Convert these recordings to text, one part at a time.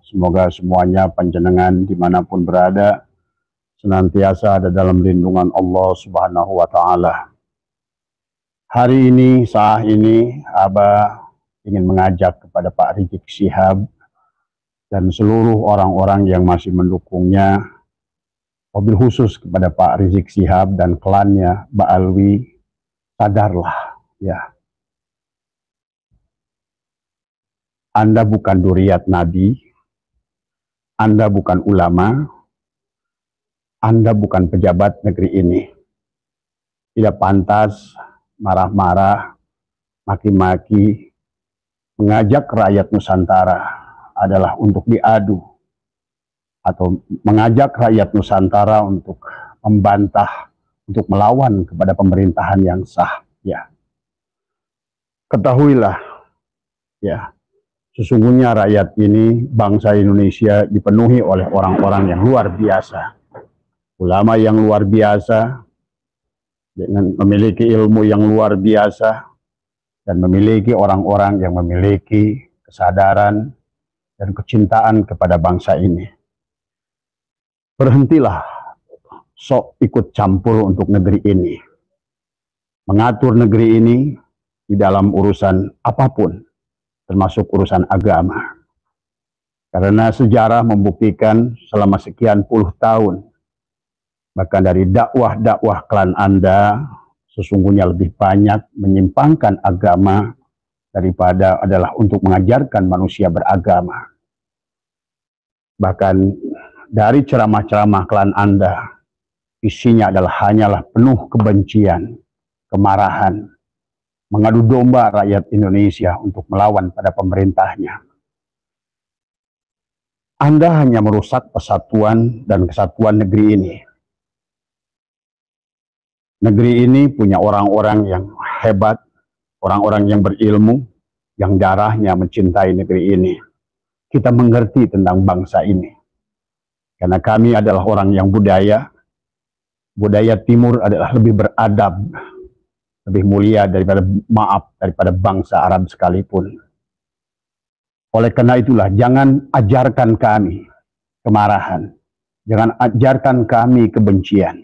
Semoga semuanya panjenengan dimanapun berada senantiasa ada dalam lindungan Allah Subhanahu wa Ta'ala. Hari ini, saat ini, Abah ingin mengajak kepada Pak Rizik Syihab dan seluruh orang-orang yang masih mendukungnya, wabil khusus kepada Pak Rizik Syihab dan klannya, Mbak Alwi, sadarlah ya. Anda bukan duriat Nabi, Anda bukan ulama, Anda bukan pejabat negeri ini. Tidak pantas marah-marah, maki-maki, mengajak rakyat Nusantara adalah untuk diadu, atau mengajak rakyat Nusantara untuk membantah, untuk melawan kepada pemerintahan yang sah. Ya, ketahuilah, ya. Sesungguhnya rakyat ini, bangsa Indonesia dipenuhi oleh orang-orang yang luar biasa. Ulama yang luar biasa, dengan memiliki ilmu yang luar biasa, dan memiliki orang-orang yang memiliki kesadaran dan kecintaan kepada bangsa ini. Berhentilah sok ikut campur untuk negeri ini. Mengatur negeri ini di dalam urusan apapun, termasuk urusan agama. Karena sejarah membuktikan selama sekian puluh tahun, bahkan dari dakwah-dakwah klan Anda, sesungguhnya lebih banyak menyimpangkan agama daripada adalah untuk mengajarkan manusia beragama. Bahkan dari ceramah-ceramah klan Anda, isinya adalah hanyalah penuh kebencian, kemarahan, mengadu domba rakyat Indonesia untuk melawan pada pemerintahnya. Anda hanya merusak persatuan dan kesatuan negeri ini. Negeri ini punya orang-orang yang hebat, orang-orang yang berilmu, yang darahnya mencintai negeri ini. Kita mengerti tentang bangsa ini. Karena kami adalah orang yang budaya Timur adalah lebih beradab, lebih mulia daripada bangsa Arab sekalipun. Oleh karena itulah, jangan ajarkan kami kemarahan, jangan ajarkan kami kebencian.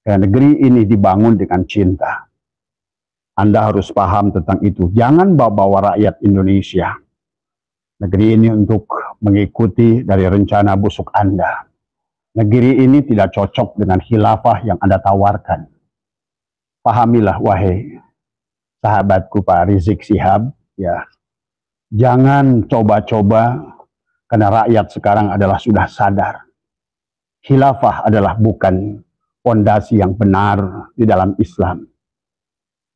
Karena negeri ini dibangun dengan cinta. Anda harus paham tentang itu. Jangan bawa-bawa rakyat Indonesia, negeri ini untuk mengikuti dari rencana busuk Anda. Negeri ini tidak cocok dengan khilafah yang Anda tawarkan. Pahamilah wahai sahabatku Pak Rizik Syihab, ya. Jangan coba-coba, karena rakyat sekarang adalah sudah sadar. Khilafah adalah bukan fondasi yang benar di dalam Islam.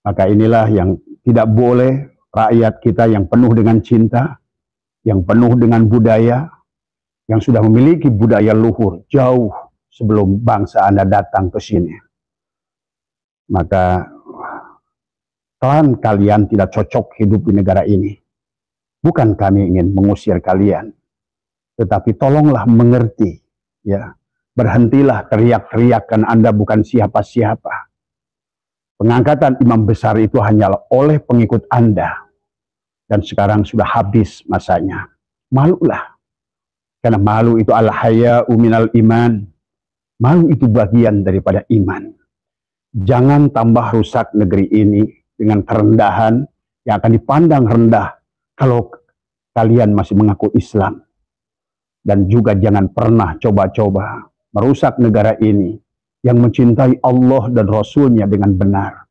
Maka inilah yang tidak boleh rakyat kita yang penuh dengan cinta, yang penuh dengan budaya, yang sudah memiliki budaya luhur jauh sebelum bangsa Anda datang ke sini. Maka kalian tidak cocok hidup di negara ini. Bukan kami ingin mengusir kalian, tetapi tolonglah mengerti, ya. Berhentilah teriak-teriakan Anda bukan siapa-siapa. Pengangkatan imam besar itu hanyalah oleh pengikut Anda, dan sekarang sudah habis masanya. Malulah, karena malu itu al-haya'u minal iman. Malu itu bagian daripada iman. Jangan tambah rusak negeri ini dengan kerendahan yang akan dipandang rendah kalau kalian masih mengaku Islam. Dan juga jangan pernah coba-coba merusak negara ini yang mencintai Allah dan Rasulnya dengan benar.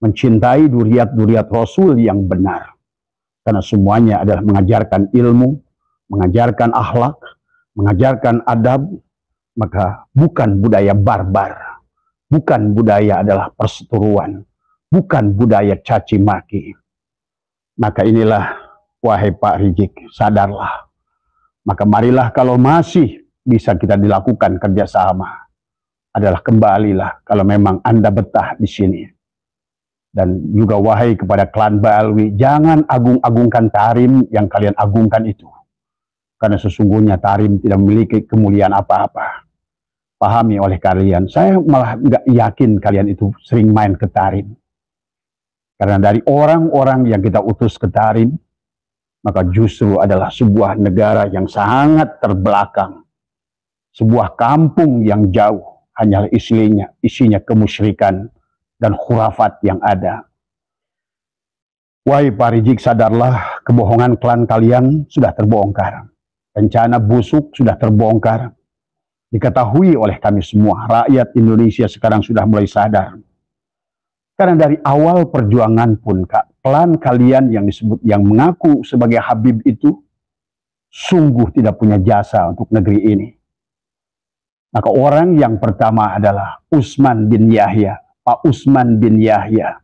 Mencintai duriat-duriat Rasul yang benar. Karena semuanya adalah mengajarkan ilmu, mengajarkan akhlak, mengajarkan adab, maka bukan budaya barbar. Bukan budaya adalah perseteruan, bukan budaya caci maki. Maka inilah, wahai Pak Rizik, sadarlah. Maka marilah kalau masih bisa kita dilakukan kerjasama, adalah kembalilah kalau memang Anda betah di sini. Dan juga wahai kepada klan Ba'alwi, jangan agung-agungkan Tarim yang kalian agungkan itu. Karena sesungguhnya Tarim tidak memiliki kemuliaan apa-apa. Pahami oleh kalian. Saya malah nggak yakin kalian itu sering main ke Tarim. Karena dari orang-orang yang kita utus ke Tarim, maka justru adalah sebuah negara yang sangat terbelakang, sebuah kampung yang jauh, hanyalah isinya kemusyrikan dan khurafat yang ada. Wahai Pak Rizik, sadarlah, kebohongan klan kalian sudah terbongkar. Rencana busuk sudah terbongkar. Diketahui oleh kami semua, rakyat Indonesia sekarang sudah mulai sadar. Karena dari awal perjuangan pun, klan kalian yang disebut, yang mengaku sebagai Habib itu, sungguh tidak punya jasa untuk negeri ini. Maka orang yang pertama adalah Usman bin Yahya. Pak Usman bin Yahya,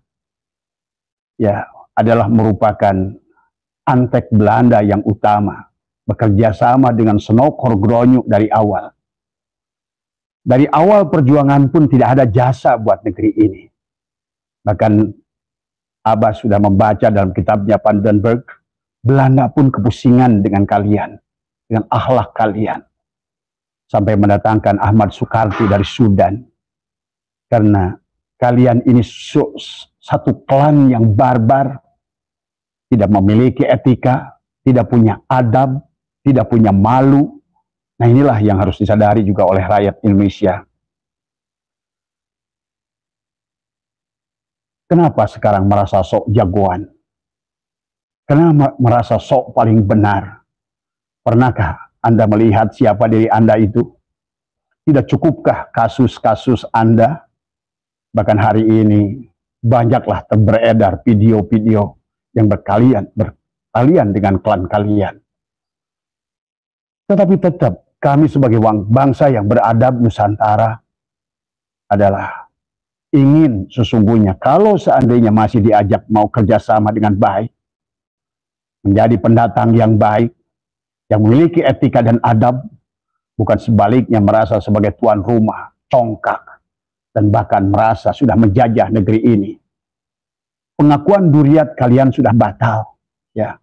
ya, adalah merupakan antek Belanda yang utama, bekerja sama dengan Snokor Gronyuk dari awal. Dari awal perjuangan pun tidak ada jasa buat negeri ini. Bahkan Abbas sudah membaca dalam kitabnya Vandenberg, Belanda pun kepusingan dengan kalian, dengan akhlak kalian. Sampai mendatangkan Ahmad Sukarti dari Sudan. Karena kalian ini satu klan yang barbar, tidak memiliki etika, tidak punya adab, tidak punya malu. Nah, inilah yang harus disadari juga oleh rakyat Indonesia. Kenapa sekarang merasa sok jagoan? Kenapa merasa sok paling benar? Pernahkah Anda melihat siapa diri Anda itu? Tidak cukupkah kasus-kasus Anda? Bahkan hari ini banyaklah beredar video-video yang berkalian dengan klan kalian. Tetapi tetap kami sebagai bangsa yang beradab Nusantara adalah ingin sesungguhnya kalau seandainya masih diajak mau kerjasama dengan baik, menjadi pendatang yang baik, yang memiliki etika dan adab, bukan sebaliknya merasa sebagai tuan rumah, congkak, dan bahkan merasa sudah menjajah negeri ini. Pengakuan Duriat kalian sudah batal, ya.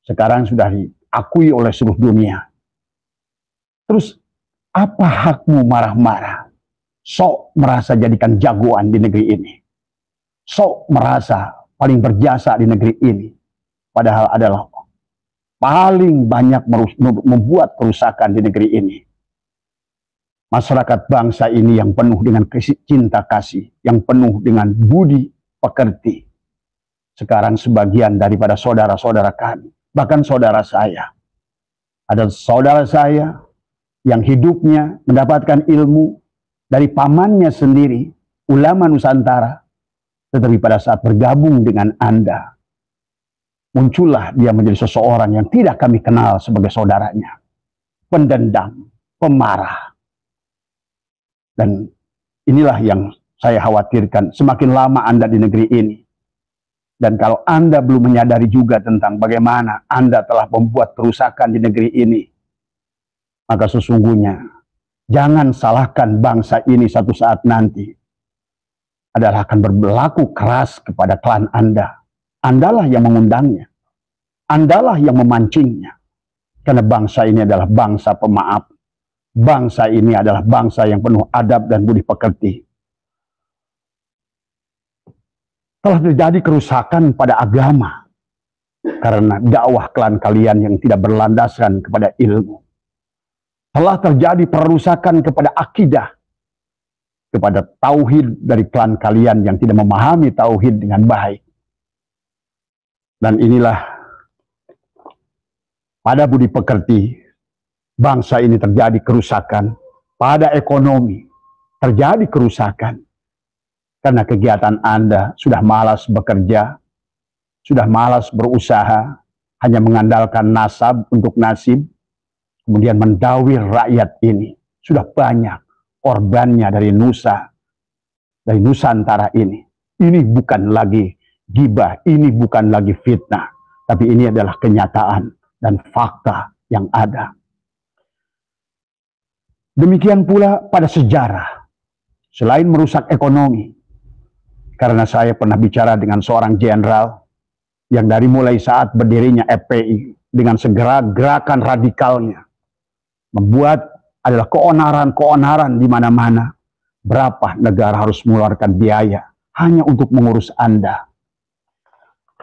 Sekarang sudah diakui oleh seluruh dunia. Terus apa hakmu marah-marah? Sok merasa jadikan jagoan di negeri ini. Sok merasa paling berjasa di negeri ini. Padahal adalah paling banyak membuat kerusakan di negeri ini. Masyarakat bangsa ini yang penuh dengan cinta kasih, yang penuh dengan budi pekerti. Sekarang sebagian daripada saudara-saudara kami, bahkan saudara saya, ada saudara saya yang hidupnya mendapatkan ilmu dari pamannya sendiri, ulama Nusantara, tetapi pada saat bergabung dengan Anda, muncullah dia menjadi seseorang yang tidak kami kenal sebagai saudaranya. Pendendam, pemarah. Dan inilah yang saya khawatirkan, semakin lama Anda di negeri ini. Dan kalau Anda belum menyadari juga tentang bagaimana Anda telah membuat kerusakan di negeri ini, maka sesungguhnya jangan salahkan bangsa ini satu saat nanti adalah akan berlaku keras kepada klan Anda. Andalah yang mengundangnya. Andalah yang memancingnya. Karena bangsa ini adalah bangsa pemaaf. Bangsa ini adalah bangsa yang penuh adab dan budi pekerti. Telah terjadi kerusakan pada agama karena dakwah klan kalian yang tidak berlandaskan kepada ilmu. Telah terjadi perusakan kepada akidah, kepada tauhid dari klan kalian yang tidak memahami tauhid dengan baik. Dan inilah pada budi pekerti, bangsa ini terjadi kerusakan. Pada ekonomi terjadi kerusakan. Karena kegiatan Anda sudah malas bekerja, sudah malas berusaha, hanya mengandalkan nasab untuk nasib, kemudian mendawir rakyat ini. Sudah banyak korbannya dari Nusantara ini. Ini bukan lagi gibah, ini bukan lagi fitnah, tapi ini adalah kenyataan dan fakta yang ada. Demikian pula pada sejarah, selain merusak ekonomi, karena saya pernah bicara dengan seorang jenderal yang dari mulai saat berdirinya FPI dengan segera gerakan radikalnya, membuat adalah keonaran-keonaran di mana-mana. Berapa negara harus mengeluarkan biaya hanya untuk mengurus Anda.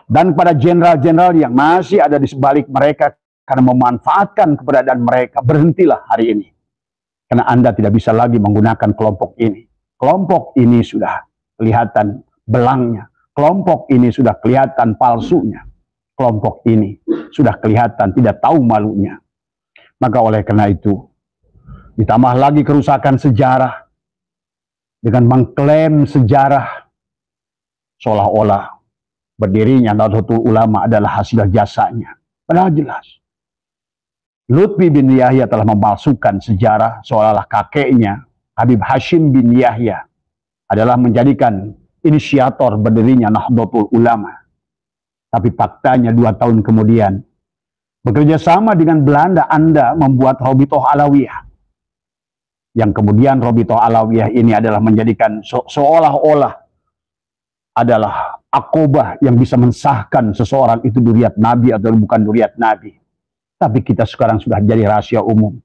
dan pada jenderal-jenderal yang masih ada di sebalik mereka karena memanfaatkan keberadaan mereka. Berhentilah hari ini, karena Anda tidak bisa lagi menggunakan kelompok ini. Kelompok ini sudah kelihatan belangnya, kelompok ini sudah kelihatan palsunya, kelompok ini sudah kelihatan tidak tahu malunya. Maka oleh karena itu, ditambah lagi kerusakan sejarah dengan mengklaim sejarah seolah-olah berdirinya Nahdlatul Ulama adalah hasil jasanya. Padahal jelas Lutfi bin Yahya telah memalsukan sejarah seolah-olah kakeknya Habib Hashim bin Yahya adalah menjadikan inisiator berdirinya Nahdlatul Ulama. Tapi faktanya 2 tahun kemudian, bekerja sama dengan Belanda, Anda membuat Robitoh Alawiyah. Yang kemudian Robitoh Alawiyah ini adalah menjadikan seolah-olah adalah akobah yang bisa mensahkan seseorang itu duriat Nabi atau bukan duriat Nabi. Tapi kita sekarang sudah jadi rahasia umum.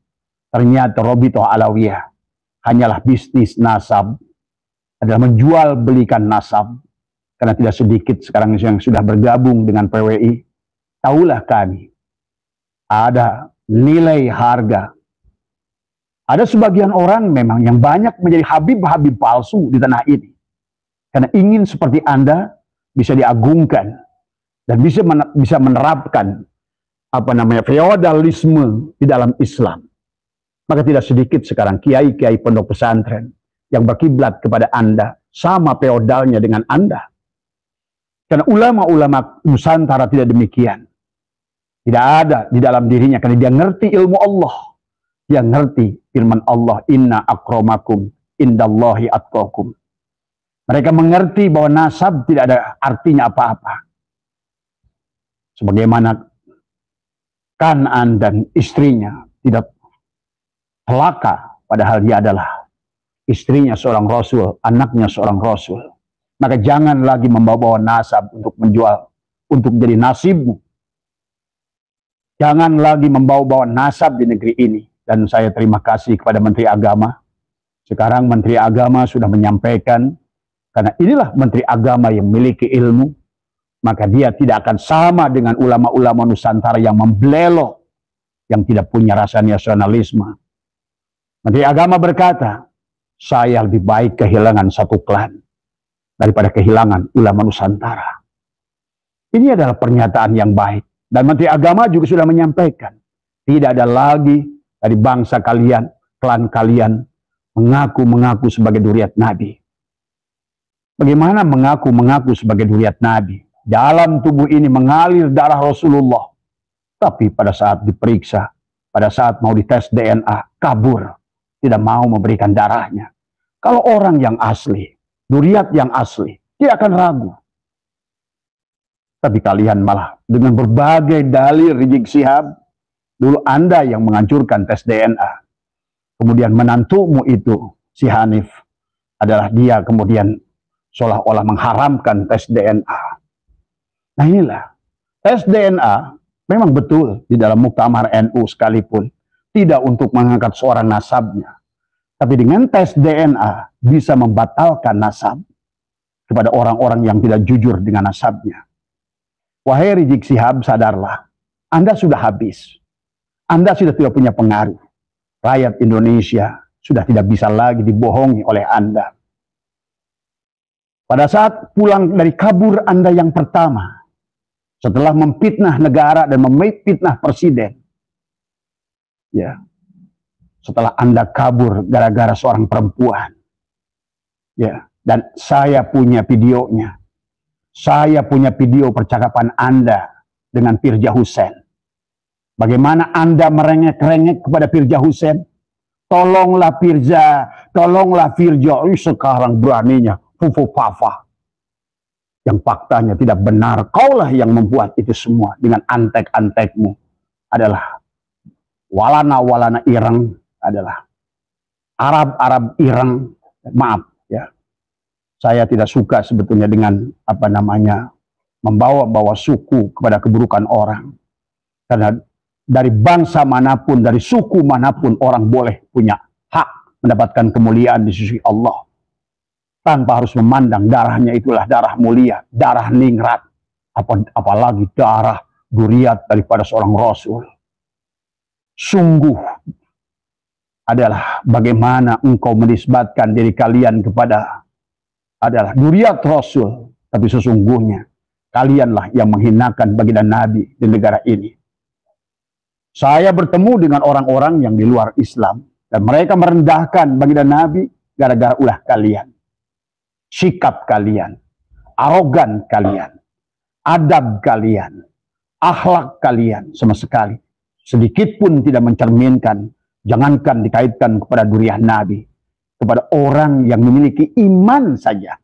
Ternyata Robitoh Alawiyah hanyalah bisnis nasab, adalah menjual belikan nasab. Karena tidak sedikit sekarang yang sudah bergabung dengan PWI. Tahulah kami, ada nilai harga. Ada sebagian orang memang yang banyak menjadi habib-habib palsu di tanah ini. Karena ingin seperti Anda bisa diagungkan dan bisa menerapkan feodalisme di dalam Islam. Maka tidak sedikit sekarang kiai-kiai pondok pesantren yang berkiblat kepada Anda sama feodalnya dengan Anda. Karena ulama-ulama Nusantara tidak demikian. Tidak ada di dalam dirinya karena dia ngerti ilmu Allah. Dia ngerti firman Allah, inna akramakum indallahi atqakum. Mereka mengerti bahwa nasab tidak ada artinya apa-apa. Sebagaimana Kan'an dan istrinya tidak celaka, padahal dia adalah istrinya seorang Rasul, anaknya seorang Rasul. Maka jangan lagi membawa nasab untuk menjual, untuk menjadi nasibmu. Jangan lagi membawa nasab di negeri ini. Dan saya terima kasih kepada Menteri Agama. Sekarang Menteri Agama sudah menyampaikan, karena inilah Menteri Agama yang memiliki ilmu, maka dia tidak akan sama dengan ulama-ulama Nusantara yang membelok, yang tidak punya rasa nasionalisme. Menteri Agama berkata, saya lebih baik kehilangan satu klan daripada kehilangan ulama Nusantara. Ini adalah pernyataan yang baik. Dan Menteri Agama juga sudah menyampaikan, tidak ada lagi dari bangsa kalian, klan kalian, mengaku sebagai duriat Nabi. Bagaimana mengaku sebagai duriat Nabi? Dalam tubuh ini mengalir darah Rasulullah. Tapi pada saat diperiksa, pada saat mau dites DNA, kabur. Tidak mau memberikan darahnya. Kalau orang yang asli, duriat yang asli, dia akan ragu. Tapi kalian malah dengan berbagai dalil Rizik Syihab, dulu Anda yang menghancurkan tes DNA. Kemudian menantumu itu, si Hanif, adalah dia kemudian seolah-olah mengharamkan tes DNA. Nah inilah, tes DNA memang betul di dalam Muktamar NU sekalipun, tidak untuk mengangkat seorang nasabnya. Tapi dengan tes DNA bisa membatalkan nasab kepada orang-orang yang tidak jujur dengan nasabnya. Wahai Rizik Syihab, sadarlah, Anda sudah habis. Anda sudah tidak punya pengaruh. Rakyat Indonesia sudah tidak bisa lagi dibohongi oleh Anda. Pada saat pulang dari kabur Anda yang pertama, setelah memfitnah negara dan memfitnah presiden, ya, setelah Anda kabur gara-gara seorang perempuan, ya, dan saya punya videonya. Saya punya video percakapan Anda dengan Firja Hussein. Bagaimana Anda merengek-rengek kepada Firja Hussein? Tolonglah Firja, tolonglah Firja. Sekarang beraninya fufu fafa. Yang faktanya tidak benar. Kaulah yang membuat itu semua dengan antek-antekmu. Adalah walana-walana ireng, adalah Arab-Arab ireng. Maaf ya. Saya tidak suka sebetulnya dengan membawa-bawa suku kepada keburukan orang. Karena dari bangsa manapun, dari suku manapun orang boleh punya hak mendapatkan kemuliaan di sisi Allah. Tanpa harus memandang darahnya itulah darah mulia, darah ningrat, apalagi darah dzurriyyat daripada seorang Rasul. Sungguh adalah bagaimana engkau menisbatkan diri kalian kepada adalah dzurriyyat Rasul, tapi sesungguhnya kalianlah yang menghinakan baginda Nabi di negara ini. Saya bertemu dengan orang-orang yang di luar Islam dan mereka merendahkan baginda Nabi gara-gara ulah kalian, sikap kalian, arogan kalian, adab kalian, akhlak kalian sama sekali sedikit pun tidak mencerminkan, jangankan dikaitkan kepada dzurriyyah Nabi, kepada orang yang memiliki iman saja.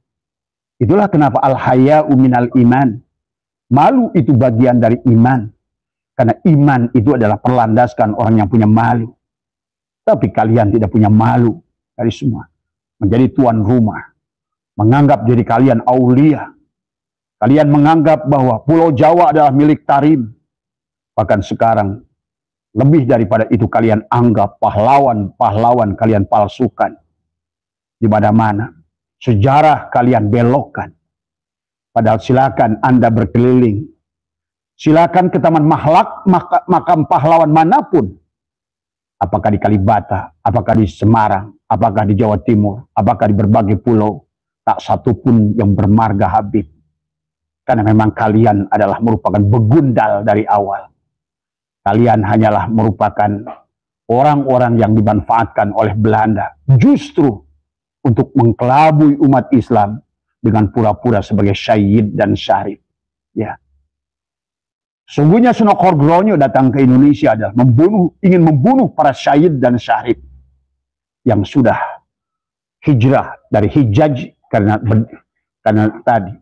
Itulah kenapa al-haya'u minal iman. Malu itu bagian dari iman. Karena iman itu adalah perlandaskan orang yang punya malu. Tapi kalian tidak punya malu dari semua. Menjadi tuan rumah. Menganggap diri kalian aulia. Kalian menganggap bahwa Pulau Jawa adalah milik Tarim. Bahkan sekarang, lebih daripada itu kalian anggap pahlawan-pahlawan kalian palsukan. Di mana-mana. Sejarah kalian belokkan. Padahal silakan Anda berkeliling. Silakan ke taman makam pahlawan manapun. Apakah di Kalibata, apakah di Semarang, apakah di Jawa Timur, apakah di berbagai pulau. Tak satupun yang bermarga Habib. Karena memang kalian adalah merupakan begundal dari awal. Kalian hanyalah merupakan orang-orang yang dimanfaatkan oleh Belanda. Justru untuk mengkelabui umat Islam dengan pura-pura sebagai syahid dan syarif. Ya. Sungguhnya Sunokorgronyo datang ke Indonesia adalah ingin membunuh para syahid dan syarif yang sudah hijrah dari Hijaz karena tadi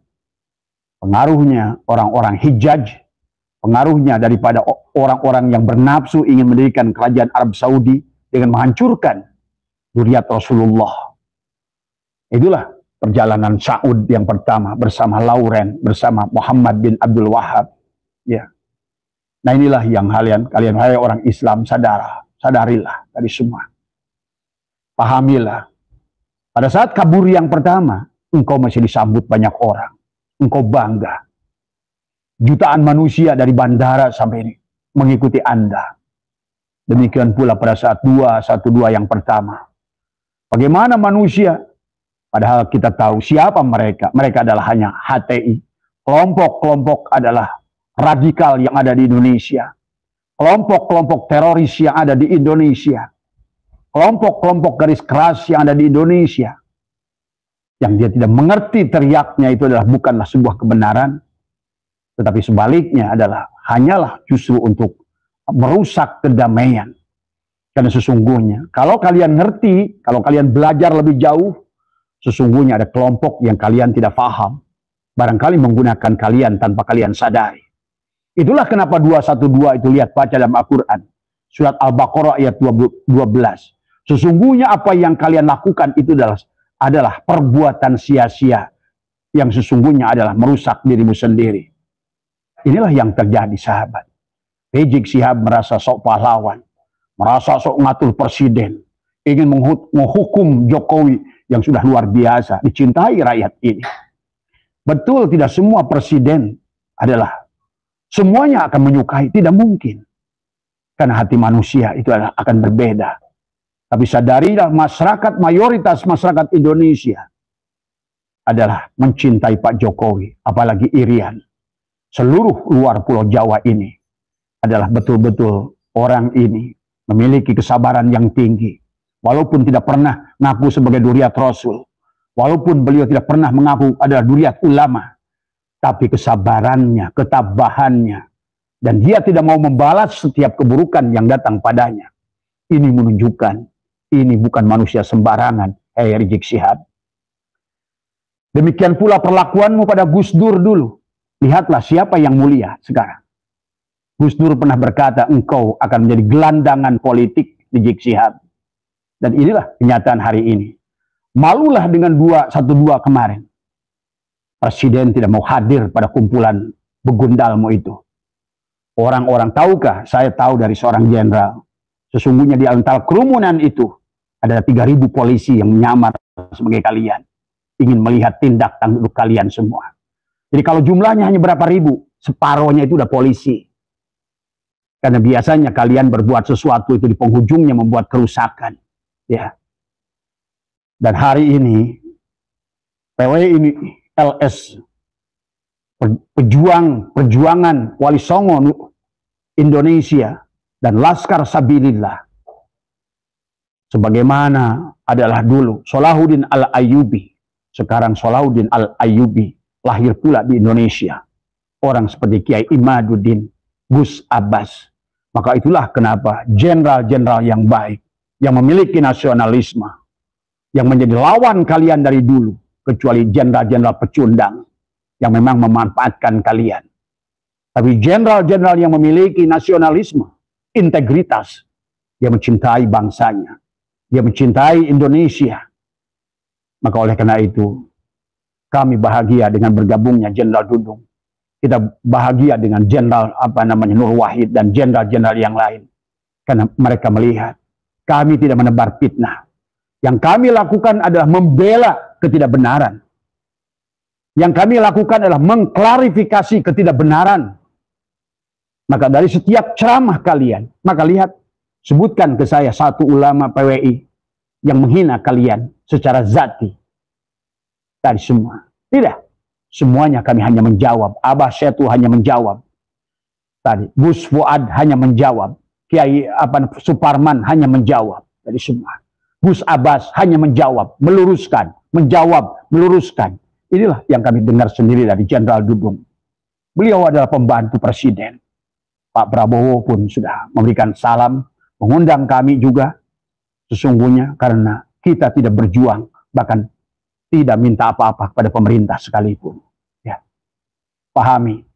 pengaruhnya orang-orang Hijaz, pengaruhnya daripada orang-orang yang bernafsu ingin mendirikan kerajaan Arab Saudi dengan menghancurkan dzurriyyat Rasulullah. Itulah perjalanan Saud yang pertama bersama Lauren, bersama Muhammad bin Abdul Wahab. Ya. Nah inilah yang kalian hai orang Islam sadarilah dari semua. Pahamilah. Pada saat kabur yang pertama, engkau masih disambut banyak orang. Engkau bangga. Jutaan manusia dari bandara sampai ini mengikuti Anda. Demikian pula pada saat 212 yang pertama. Bagaimana manusia? Padahal kita tahu siapa mereka. Mereka adalah hanya HTI. Kelompok-kelompok adalah radikal yang ada di Indonesia. Kelompok-kelompok teroris yang ada di Indonesia. Kelompok-kelompok garis keras yang ada di Indonesia. Yang dia tidak mengerti teriaknya itu adalah bukanlah sebuah kebenaran. Tetapi sebaliknya adalah hanyalah justru untuk merusak kedamaian. Karena sesungguhnya kalau kalian ngerti, kalau kalian belajar lebih jauh, sesungguhnya ada kelompok yang kalian tidak paham. Barangkali menggunakan kalian tanpa kalian sadari. Itulah kenapa 212 itu lihat baca dalam Al-Quran. Surat Al-Baqarah ayat 12. Sesungguhnya apa yang kalian lakukan itu adalah perbuatan sia-sia. Yang sesungguhnya adalah merusak dirimu sendiri. Inilah yang terjadi sahabat. Rizik Syihab merasa sok pahlawan. Merasa sok ngatur presiden. Ingin menghukum Jokowi yang sudah luar biasa, dicintai rakyat ini. Betul tidak semua presiden adalah semuanya akan menyukai, tidak mungkin. Karena hati manusia itu akan berbeda. Tapi sadarilah masyarakat, mayoritas masyarakat Indonesia adalah mencintai Pak Jokowi, apalagi Irian. Seluruh luar Pulau Jawa ini adalah betul-betul orang ini memiliki kesabaran yang tinggi. Walaupun tidak pernah ngaku sebagai dzurriyyat Rasul. Walaupun beliau tidak pernah mengaku adalah dzurriyyat ulama. Tapi kesabarannya, ketabahannya. Dan dia tidak mau membalas setiap keburukan yang datang padanya. Ini menunjukkan, ini bukan manusia sembarangan. Rizik Syihab. Demikian pula perlakuanmu pada Gus Dur dulu. Lihatlah siapa yang mulia sekarang. Gus Dur pernah berkata, engkau akan menjadi gelandangan politik Rizik Syihab. Dan inilah kenyataan hari ini. Malulah dengan 212 kemarin. Presiden tidak mau hadir pada kumpulan begundalmu itu. Orang-orang tahukah? Saya tahu dari seorang jenderal. Sesungguhnya di antara kerumunan itu ada 3.000 polisi yang menyamar sebagai kalian. Ingin melihat tindak tanduk kalian semua. Jadi kalau jumlahnya hanya berapa ribu, separohnya itu udah polisi. Karena biasanya kalian berbuat sesuatu itu di penghujungnya membuat kerusakan. Ya. Dan hari ini, PWI ini LS, perjuangan Wali Songo Indonesia, dan Laskar Sabilillah, sebagaimana adalah dulu Salahuddin Al-Ayyubi, sekarang Salahuddin Al-Ayyubi lahir pula di Indonesia. Orang seperti Kiai Imaduddin, Gus Abbas. Maka itulah kenapa jenderal-jenderal yang baik, yang memiliki nasionalisme, yang menjadi lawan kalian dari dulu, kecuali jenderal-jenderal pecundang yang memang memanfaatkan kalian. Tapi jenderal-jenderal yang memiliki nasionalisme, integritas, dia mencintai bangsanya, dia mencintai Indonesia. Maka oleh karena itu, kami bahagia dengan bergabungnya Jenderal Dudung. Kita bahagia dengan Jenderal Nur Wahid dan jenderal-jenderal yang lain. Karena mereka melihat kami tidak menebar fitnah. Yang kami lakukan adalah membela ketidakbenaran. Yang kami lakukan adalah mengklarifikasi ketidakbenaran. Maka dari setiap ceramah kalian, maka lihat, sebutkan ke saya satu ulama PWI yang menghina kalian secara zati. Dari semua. Tidak. Semuanya kami hanya menjawab. Abah Setu hanya menjawab. Tadi Gus Fuad hanya menjawab. Kiai Suparman hanya menjawab. Dari semua. Gus Abbas hanya menjawab, meluruskan, menjawab, meluruskan. Inilah yang kami dengar sendiri dari Jenderal Dudung. Beliau adalah pembantu presiden. Pak Prabowo pun sudah memberikan salam, mengundang kami juga. Sesungguhnya karena kita tidak berjuang, bahkan tidak minta apa-apa kepada pemerintah sekalipun. Ya. Pahami.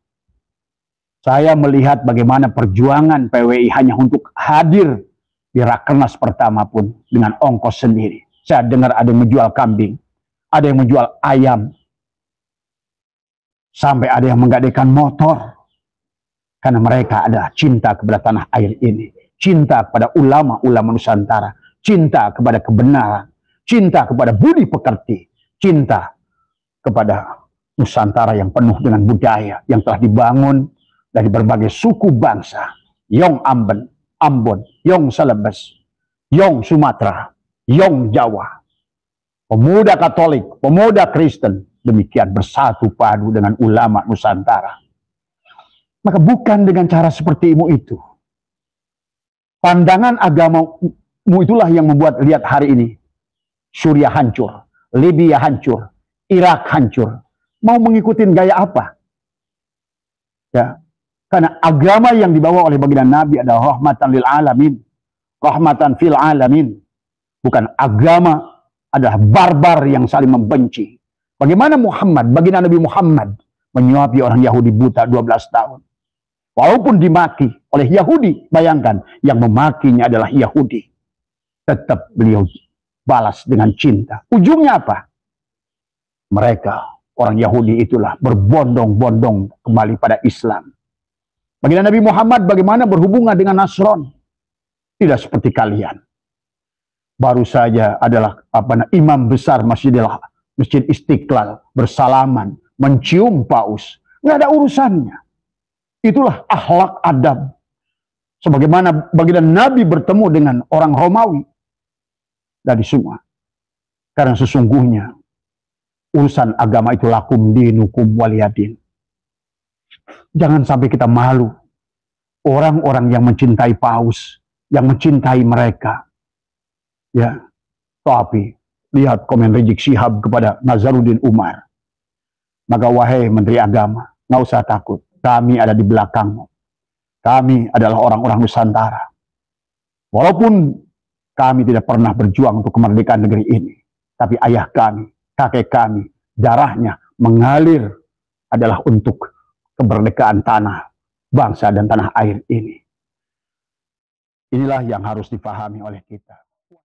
Saya melihat bagaimana perjuangan PWI hanya untuk hadir di Rakernas pertama pun dengan ongkos sendiri. Saya dengar ada yang menjual kambing, ada yang menjual ayam, sampai ada yang menggadaikan motor. Karena mereka adalah cinta kepada tanah air ini, cinta kepada ulama-ulama Nusantara, cinta kepada kebenaran, cinta kepada budi pekerti, cinta kepada Nusantara yang penuh dengan budaya yang telah dibangun dari berbagai suku bangsa. Yong Ambon, Yong Celebes, Yong Sumatera, Yong Jawa. Pemuda Katolik, pemuda Kristen, demikian bersatu padu dengan ulama Nusantara. Maka bukan dengan cara sepertimu itu. Pandangan agamamu itulah yang membuat lihat hari ini Suriah hancur, Libya hancur, Irak hancur. Mau mengikuti gaya apa? Ya. Karena agama yang dibawa oleh baginda Nabi adalah rahmatan lil alamin, rahmatan fil alamin. Bukan agama adalah barbar yang saling membenci. Bagaimana baginda Nabi Muhammad menyuapi orang Yahudi buta 12 tahun. Walaupun dimaki oleh Yahudi, bayangkan yang memakinya adalah Yahudi. Tetap beliau balas dengan cinta. Ujungnya apa? Mereka, orang Yahudi itulah berbondong-bondong kembali pada Islam. Baginda Nabi Muhammad bagaimana berhubungan dengan Nasron? Tidak seperti kalian. Baru saja adalah imam besar Masjid Istiqlal bersalaman, mencium paus. Nggak ada urusannya. Itulah akhlak adab. Sebagaimana baginda Nabi bertemu dengan orang Romawi. Dari semua. Karena sesungguhnya urusan agama itu lakum dinukum waliyadin. Jangan sampai kita malu. Orang-orang yang mencintai paus, yang mencintai mereka. Ya, tapi lihat komen Rizik Syihab kepada Nazaruddin Umar. Maka wahai Menteri Agama, nggak usah takut. Kami ada di belakangmu. Kami adalah orang-orang Nusantara. Walaupun kami tidak pernah berjuang untuk kemerdekaan negeri ini. Tapi ayah kami, kakek kami, darahnya mengalir adalah untuk kemerdekaan tanah, bangsa dan tanah air ini. Inilah yang harus dipahami oleh kita.